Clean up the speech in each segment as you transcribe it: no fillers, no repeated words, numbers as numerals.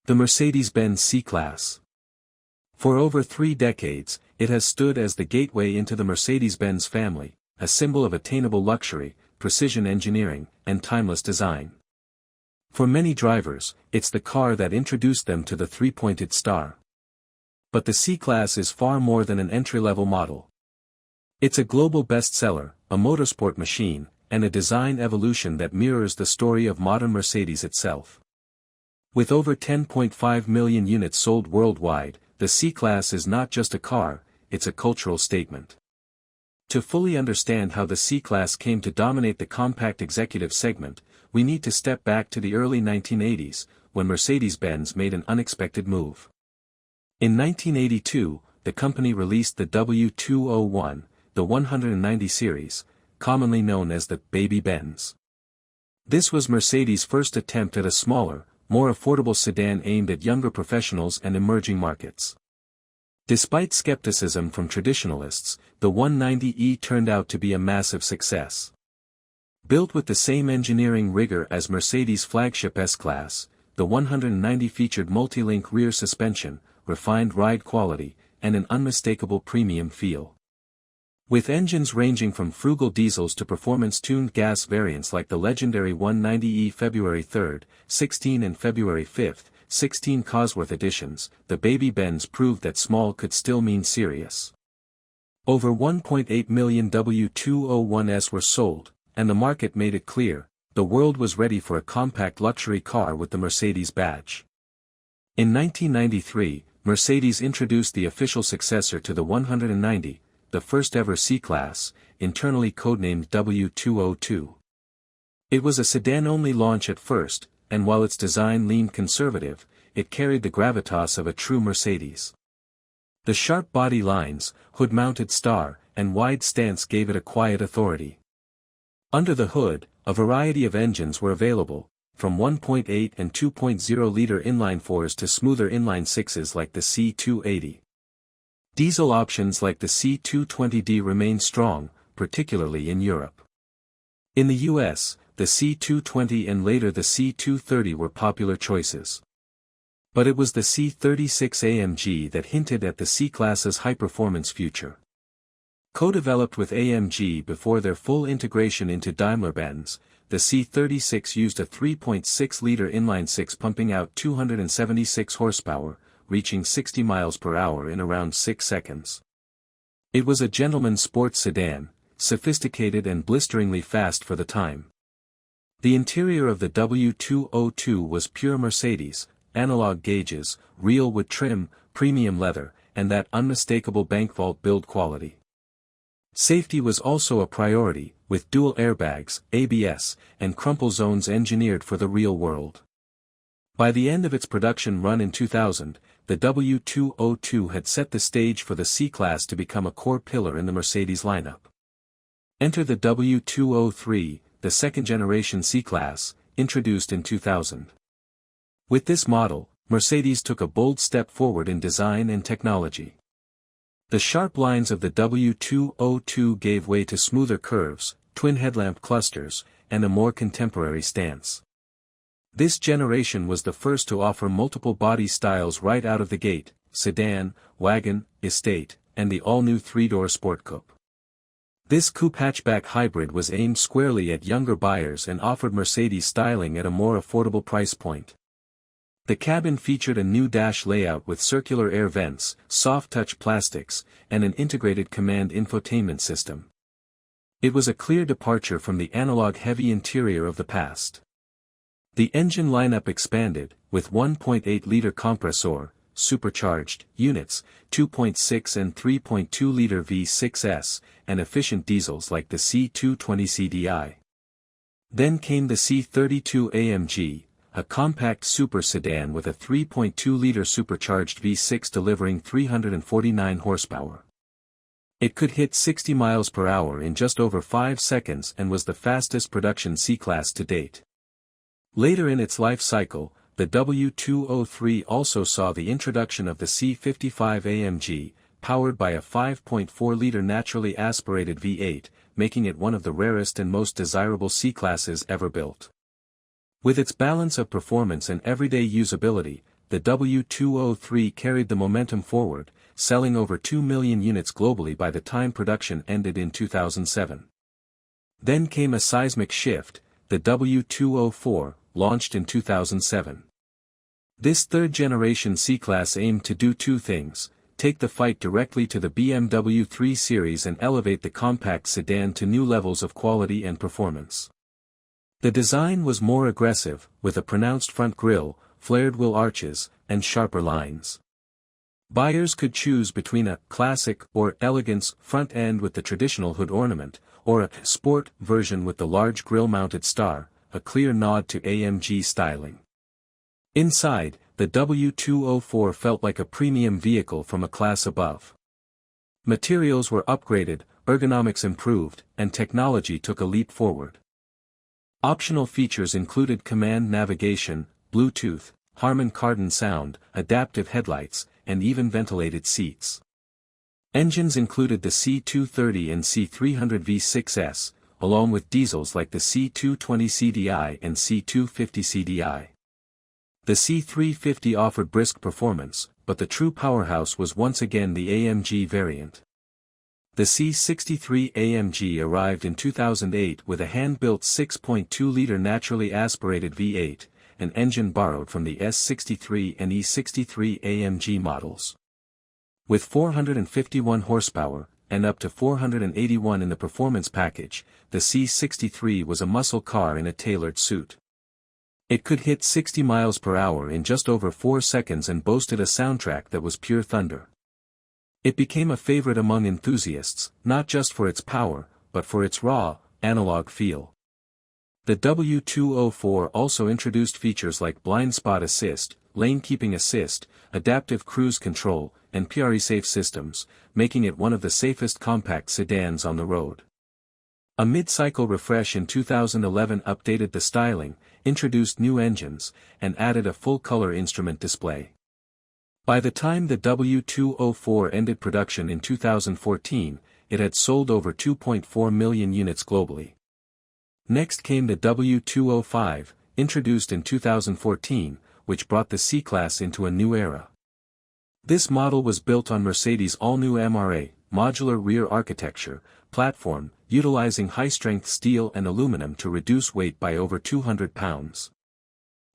The Mercedes-Benz C-Class. For over 3 decades, it has stood as the gateway into the Mercedes-Benz family, a symbol of attainable luxury, precision engineering, and timeless design. For many drivers, it's the car that introduced them to the three-pointed star. But the C-Class is far more than an entry-level model. It's a global bestseller, a motorsport machine, and a design evolution that mirrors the story of modern Mercedes itself. With over 10.5 million units sold worldwide, the C-Class is not just a car, it's a cultural statement. To fully understand how the C-Class came to dominate the compact executive segment, we need to step back to the early 1980s, when Mercedes-Benz made an unexpected move. In 1982, the company released the W201, the 190 series, commonly known as the Baby Benz. This was Mercedes' first attempt at a smaller, more affordable sedan aimed at younger professionals and emerging markets. Despite skepticism from traditionalists, the 190e turned out to be a massive success. Built with the same engineering rigor as Mercedes' flagship S-Class, the 190 featured multi-link rear suspension, refined ride quality, and an unmistakable premium feel. With engines ranging from frugal diesels to performance-tuned gas variants like the legendary 190e February 3, 16 and February 5, 16 Cosworth editions, the Baby Benz proved that small could still mean serious. Over 1.8 million W201s were sold, and the market made it clear, the world was ready for a compact luxury car with the Mercedes badge. In 1993, Mercedes introduced the official successor to the 190, the first-ever C-Class, internally codenamed W202. It was a sedan-only launch at first, and while its design leaned conservative, it carried the gravitas of a true Mercedes. The sharp body lines, hood-mounted star, and wide stance gave it a quiet authority. Under the hood, a variety of engines were available, from 1.8 and 2.0-liter inline-4s to smoother inline-6s like the C280. Diesel options like the C220D remained strong, particularly in Europe. In the US, the C220 and later the C230 were popular choices. But it was the C36 AMG that hinted at the C-Class's high-performance future. Co-developed with AMG before their full integration into Daimler-Benz, the C36 used a 3.6-liter inline-6 pumping out 276 horsepower, reaching 60 miles per hour in around 6 seconds. It was a gentleman's sports sedan, sophisticated and blisteringly fast for the time. The interior of the W202 was pure Mercedes, analog gauges, real wood trim, premium leather, and that unmistakable bank vault build quality. Safety was also a priority, with dual airbags, ABS, and crumple zones engineered for the real world. By the end of its production run in 2000, the W202 had set the stage for the C-Class to become a core pillar in the Mercedes lineup. Enter the W203, the second-generation C-Class, introduced in 2000. With this model, Mercedes took a bold step forward in design and technology. The sharp lines of the W202 gave way to smoother curves, twin headlamp clusters, and a more contemporary stance. This generation was the first to offer multiple body styles right out of the gate: sedan, wagon, estate, and the all-new 3-door Sport Coupe. This coupe hatchback hybrid was aimed squarely at younger buyers and offered Mercedes styling at a more affordable price point. The cabin featured a new dash layout with circular air vents, soft-touch plastics, and an integrated command infotainment system. It was a clear departure from the analog-heavy interior of the past. The engine lineup expanded, with 1.8-liter compressor, supercharged, units, 2.6 and 3.2-liter V6s, and efficient diesels like the C220 CDI. Then came the C32 AMG, a compact super sedan with a 3.2-liter supercharged V6 delivering 349 horsepower. It could hit 60 miles per hour in just over 5 seconds and was the fastest production C-Class to date. Later in its life cycle, the W203 also saw the introduction of the C55 AMG, powered by a 5.4-liter naturally aspirated V8, making it one of the rarest and most desirable C-Classes ever built. With its balance of performance and everyday usability, the W203 carried the momentum forward, selling over 2 million units globally by the time production ended in 2007. Then came a seismic shift, the W204, launched in 2007. This third-generation C-Class aimed to do two things: take the fight directly to the BMW 3 Series and elevate the compact sedan to new levels of quality and performance. The design was more aggressive, with a pronounced front grille, flared wheel arches, and sharper lines. Buyers could choose between a classic or elegance front end with the traditional hood ornament, or a sport version with the large grille-mounted star, a clear nod to AMG styling. Inside, the W204 felt like a premium vehicle from a class above. Materials were upgraded, ergonomics improved, and technology took a leap forward. Optional features included command navigation, Bluetooth, Harman Kardon sound, adaptive headlights, and even ventilated seats. Engines included the C230 and C300 V6s, along with diesels like the C220 CDI and C250 CDI. The C350 offered brisk performance, but the true powerhouse was once again the AMG variant. The C63 AMG arrived in 2008 with a hand-built 6.2-liter naturally aspirated V8, an engine borrowed from the S63 and E63 AMG models. With 451 horsepower, and up to 481 in the performance package, the C63 was a muscle car in a tailored suit. It could hit 60 miles per hour in just over 4 seconds and boasted a soundtrack that was pure thunder. It became a favorite among enthusiasts, not just for its power, but for its raw, analog feel. The W204 also introduced features like blind spot assist, lane keeping assist, adaptive cruise control, and PRE-safe systems, making it one of the safest compact sedans on the road. A mid-cycle refresh in 2011 updated the styling, introduced new engines, and added a full-color instrument display. By the time the W204 ended production in 2014, it had sold over 2.4 million units globally. Next came the W205, introduced in 2014, which brought the C-Class into a new era. This model was built on Mercedes' all-new MRA, modular rear architecture, platform, utilizing high-strength steel and aluminum to reduce weight by over 200 pounds.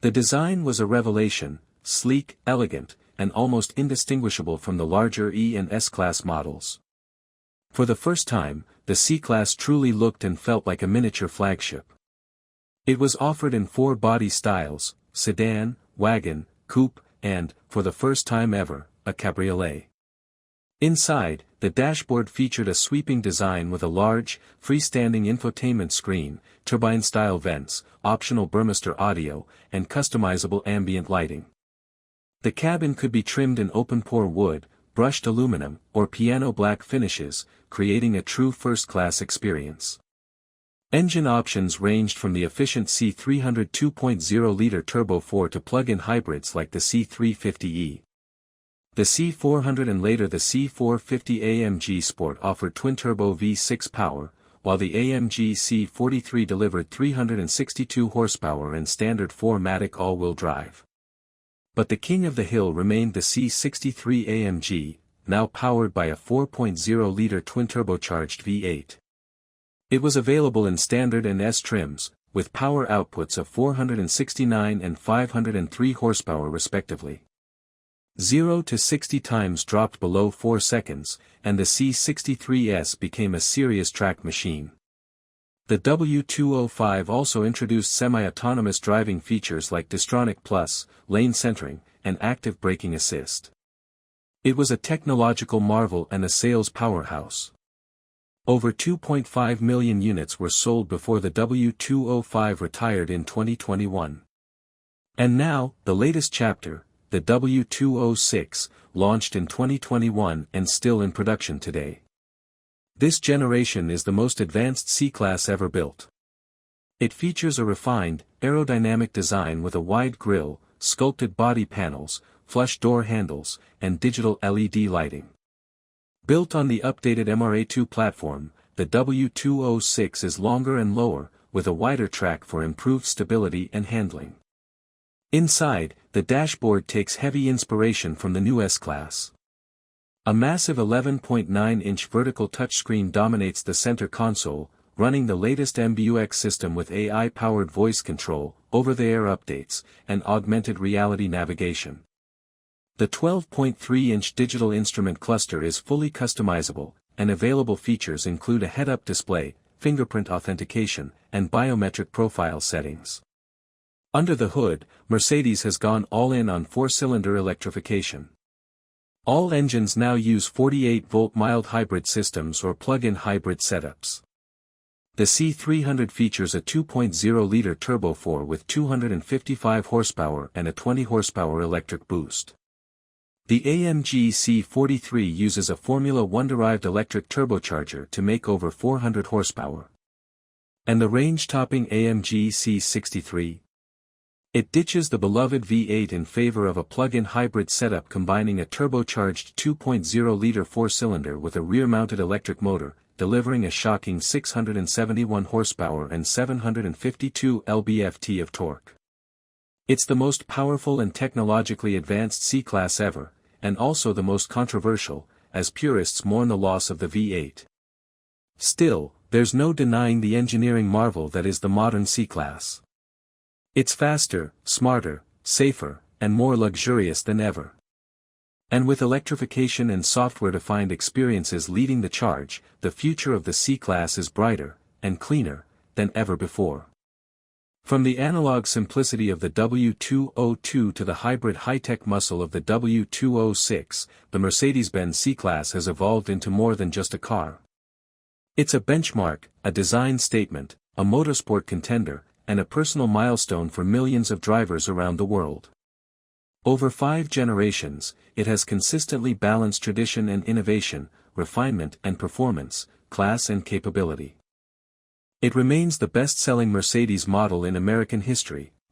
The design was a revelation, sleek, elegant, and almost indistinguishable from the larger E and S-Class models. For the first time, the C-Class truly looked and felt like a miniature flagship. It was offered in 4 body styles: sedan, wagon, coupe, and, for the first time ever, a cabriolet. Inside, the dashboard featured a sweeping design with a large, freestanding infotainment screen, turbine-style vents, optional Burmester audio, and customizable ambient lighting. The cabin could be trimmed in open-pore wood, brushed aluminum, or piano black finishes, creating a true first-class experience. Engine options ranged from the efficient C300 2.0-liter turbo 4 to plug-in hybrids like the C350e. The C400 and later the C450 AMG Sport offered twin-turbo V6 power, while the AMG C43 delivered 362 horsepower and standard 4MATIC all-wheel drive. But the king of the hill remained the C63 AMG, now powered by a 4.0-liter twin-turbocharged V8. It was available in standard and S trims, with power outputs of 469 and 503 horsepower respectively. 0 to 60 times dropped below 4 seconds, and the C63S became a serious track machine. The W205 also introduced semi-autonomous driving features like Distronic Plus, lane centering, and active braking assist. It was a technological marvel and a sales powerhouse. Over 2.5 million units were sold before the W205 retired in 2021. And now, the latest chapter, the W206, launched in 2021 and still in production today. This generation is the most advanced C-Class ever built. It features a refined, aerodynamic design with a wide grille, sculpted body panels, flush door handles, and digital LED lighting. Built on the updated MRA2 platform, the W206 is longer and lower, with a wider track for improved stability and handling. Inside, the dashboard takes heavy inspiration from the new S-Class. A massive 11.9-inch vertical touchscreen dominates the center console, running the latest MBUX system with AI-powered voice control, over-the-air updates, and augmented reality navigation. The 12.3-inch digital instrument cluster is fully customizable, and available features include a head-up display, fingerprint authentication, and biometric profile settings. Under the hood, Mercedes has gone all in on four-cylinder electrification. All engines now use 48-volt mild hybrid systems or plug-in hybrid setups. The C300 features a 2.0-liter turbo 4 with 255 horsepower and a 20 horsepower electric boost. The AMG C43 uses a Formula One-derived electric turbocharger to make over 400 horsepower. And the range-topping AMG C63? It ditches the beloved V8 in favor of a plug-in hybrid setup combining a turbocharged 2.0-liter four-cylinder with a rear-mounted electric motor, delivering a shocking 671 horsepower and 752 lb-ft of torque. It's the most powerful and technologically advanced C-Class ever, and also the most controversial, as purists mourn the loss of the V8. Still, there's no denying the engineering marvel that is the modern C-Class. It's faster, smarter, safer, and more luxurious than ever. And with electrification and software-defined experiences leading the charge, the future of the C-Class is brighter, and cleaner, than ever before. From the analog simplicity of the W202 to the hybrid high-tech muscle of the W206, the Mercedes-Benz C-Class has evolved into more than just a car. It's a benchmark, a design statement, a motorsport contender, and a personal milestone for millions of drivers around the world. Over 5 generations, it has consistently balanced tradition and innovation, refinement and performance, class and capability. It remains the best-selling Mercedes model in American history,